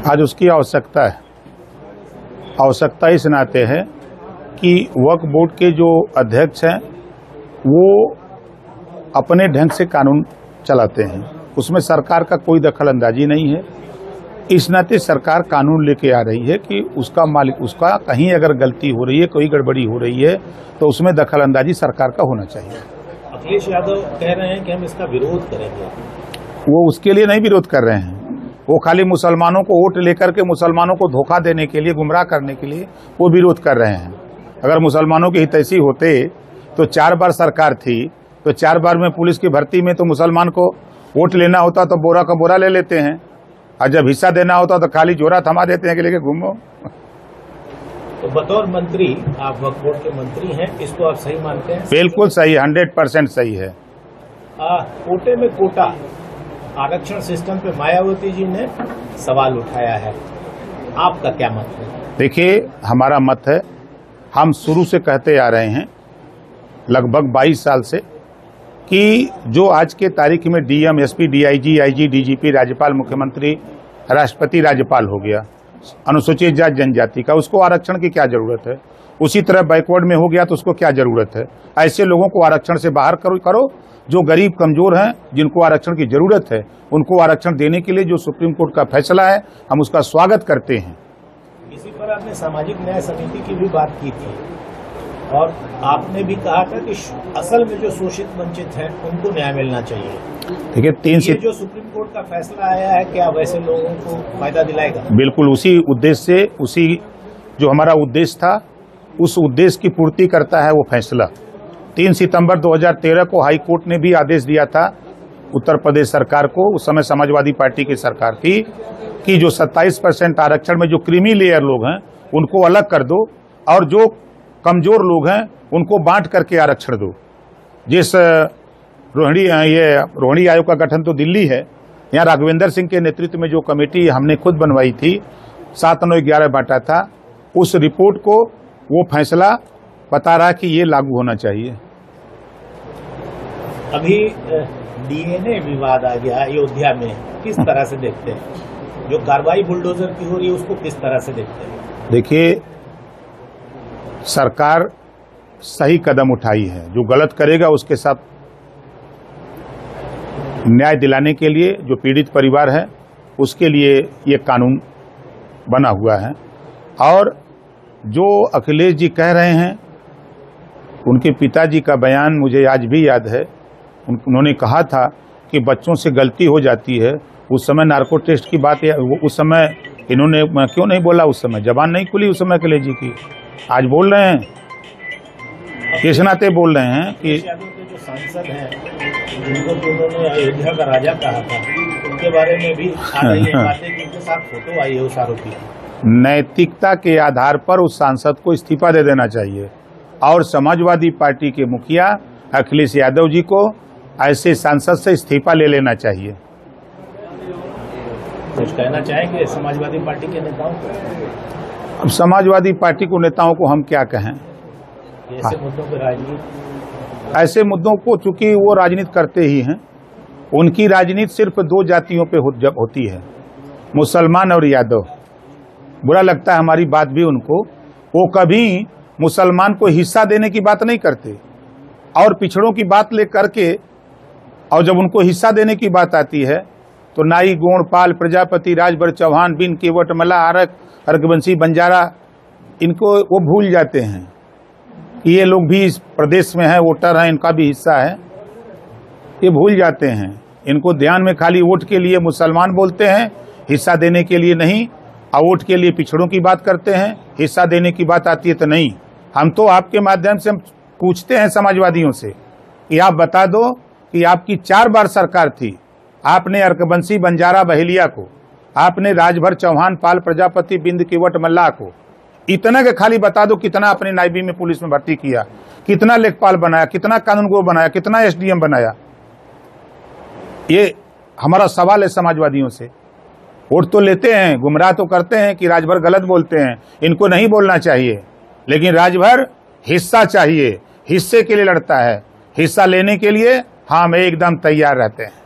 आज उसकी आवश्यकता है। आवश्यकता इस नाते है कि वक्फ बोर्ड के जो अध्यक्ष हैं वो अपने ढंग से कानून चलाते हैं, उसमें सरकार का कोई दखल अंदाजी नहीं है। इस नाते सरकार कानून लेके आ रही है कि उसका मालिक, उसका कहीं अगर गलती हो रही है, कोई गड़बड़ी हो रही है तो उसमें दखल अंदाजी सरकार का होना चाहिए। अखिलेश यादव कह रहे हैं कि हम इसका विरोध करेंगे। वो उसके लिए नहीं विरोध कर रहे हैं, वो खाली मुसलमानों को वोट लेकर के मुसलमानों को धोखा देने के लिए, गुमराह करने के लिए वो विरोध कर रहे हैं। अगर मुसलमानों के हितैषी होते तो 4 बार सरकार थी, तो 4 बार में पुलिस की भर्ती में तो मुसलमान को वोट लेना होता तो बोरा का बोरा ले लेते हैं, और जब हिस्सा देना होता तो खाली जोरा थमा देते हैं कि लेके घूमो। तो बतौर मंत्री, आप वक्फ बोर्ड के मंत्री हैं, इसको आप सही मानते हैं? बिल्कुल सही, 100% सही है। कोटे में कोटा आरक्षण सिस्टम पे मायावती जी ने सवाल उठाया है, आपका क्या मत है? देखिए, हमारा मत है, हम शुरू से कहते आ रहे हैं लगभग 22 साल से कि जो आज के तारीख में DM, SP, DIG, IG, DGP, राज्यपाल, मुख्यमंत्री, राष्ट्रपति, राज्यपाल हो गया अनुसूचित जाति जनजाति का, उसको आरक्षण की क्या जरूरत है? उसी तरह बैकवर्ड में हो गया तो उसको क्या जरूरत है? ऐसे लोगों को आरक्षण से बाहर करो। जो गरीब कमजोर हैं, जिनको आरक्षण की जरूरत है, उनको आरक्षण देने के लिए जो सुप्रीम कोर्ट का फैसला है, हम उसका स्वागत करते हैं। इसी पर आपने सामाजिक न्याय समिति की भी बात की थी और आपने भी कहा था कि असल में जो शोषित वंचित हैं उनको न्याय मिलना चाहिए। देखिए, 3 से जो सुप्रीम कोर्ट का फैसला आया है, क्या वैसे लोगों को फायदा दिलाएगा? बिल्कुल उसी उद्देश्य से, उसी जो हमारा उद्देश्य था, उस उद्देश्य की पूर्ति करता है वो फैसला। 3 सितंबर 2013 को हाई कोर्ट ने भी आदेश दिया था उत्तर प्रदेश सरकार को, उस समय समाजवादी पार्टी की सरकार थी, कि जो 27% आरक्षण में जो क्रीमी लेयर लोग हैं उनको अलग कर दो और जो कमजोर लोग हैं उनको बांट करके आरक्षण दो। जिस रोहिणी आयोग का गठन तो दिल्ली है, यहाँ राघवेंद्र सिंह के नेतृत्व में जो कमेटी हमने खुद बनवाई थी, 7, 9, 11 बांटा था, उस रिपोर्ट को वो फैसला बता रहा कि ये लागू होना चाहिए। अभी डीएनए विवाद आ गया अयोध्या में, किस तरह से देखते हैं? जो कार्रवाई बुलडोजर की हो रही है उसको किस तरह से देखते हैं? देखिए, सरकार सही कदम उठाई है, जो गलत करेगा उसके साथ न्याय दिलाने के लिए जो पीड़ित परिवार है उसके लिए ये कानून बना हुआ है। और जो अखिलेश जी कह रहे हैं, उनके पिताजी का बयान मुझे आज भी याद है। उन्होंने कहा था कि बच्चों से गलती हो जाती है। उस समय नार्को टेस्ट की बात है, उस समय इन्होंने क्यों नहीं बोला? उस समय जबान नहीं खुली उस समय अखिलेश जी की। आज बोल रहे हैं, किस नाते बोल रहे हैं कि जो सांसद हैं जिनको उन्होंने अयोध्या का राजा कहा था, उनके बारे में भी आ रही है बातें कि उनके साथ फोटो आई है उस आरोपी। नैतिकता के आधार पर उस सांसद को इस्तीफा दे देना चाहिए और समाजवादी पार्टी के मुखिया अखिलेश यादव जी को ऐसे सांसद से इस्तीफा ले लेना चाहिए। कुछ कहना चाहेंगे समाजवादी पार्टी के नेताओं को? अब समाजवादी पार्टी को नेताओं को हम क्या कहें? ऐसे मुद्दों पर राजनीति, ऐसे मुद्दों को चूंकि वो राजनीति करते ही हैं, उनकी राजनीति सिर्फ 2 जातियों पे होती है, मुसलमान और यादव। बुरा लगता है हमारी बात भी उनको, वो कभी मुसलमान को हिस्सा देने की बात नहीं करते और पिछड़ों की बात ले करके, और जब उनको हिस्सा देने की बात आती है तो नाई, गोंडपाल, प्रजापति, राजभर, चौहान, बिन, केवट, मला, आरक, अर्कवंशी, बंजारा, इनको वो भूल जाते हैं कि ये लोग भी इस प्रदेश में हैं, वोटर हैं, इनका भी हिस्सा है। ये भूल जाते हैं। इनको ध्यान में खाली वोट के लिए मुसलमान बोलते हैं, हिस्सा देने के लिए नहीं, और वोट के लिए पिछड़ों की बात करते हैं, हिस्सा देने की बात आती है तो नहीं। हम तो आपके माध्यम से हम पूछते हैं समाजवादियों से कि आप बता दो कि आपकी 4 बार सरकार थी, आपने अर्कवंशी, बंजारा, बहेलिया को, आपने राजभर, चौहान, पाल, प्रजापति, बिंद, केवट, मल्लाह को, इतना के खाली बता दो कितना अपने नायबी में पुलिस में भर्ती किया, कितना लेखपाल बनाया, कितना कानूनगो बनाया, कितना एसडीएम बनाया। ये हमारा सवाल है समाजवादियों से। वोट तो लेते हैं, गुमराह तो करते हैं कि राजभर गलत बोलते हैं, इनको नहीं बोलना चाहिए, लेकिन राजभर हिस्सा चाहिए, हिस्से के लिए लड़ता है, हिस्सा लेने के लिए हम एकदम तैयार रहते हैं।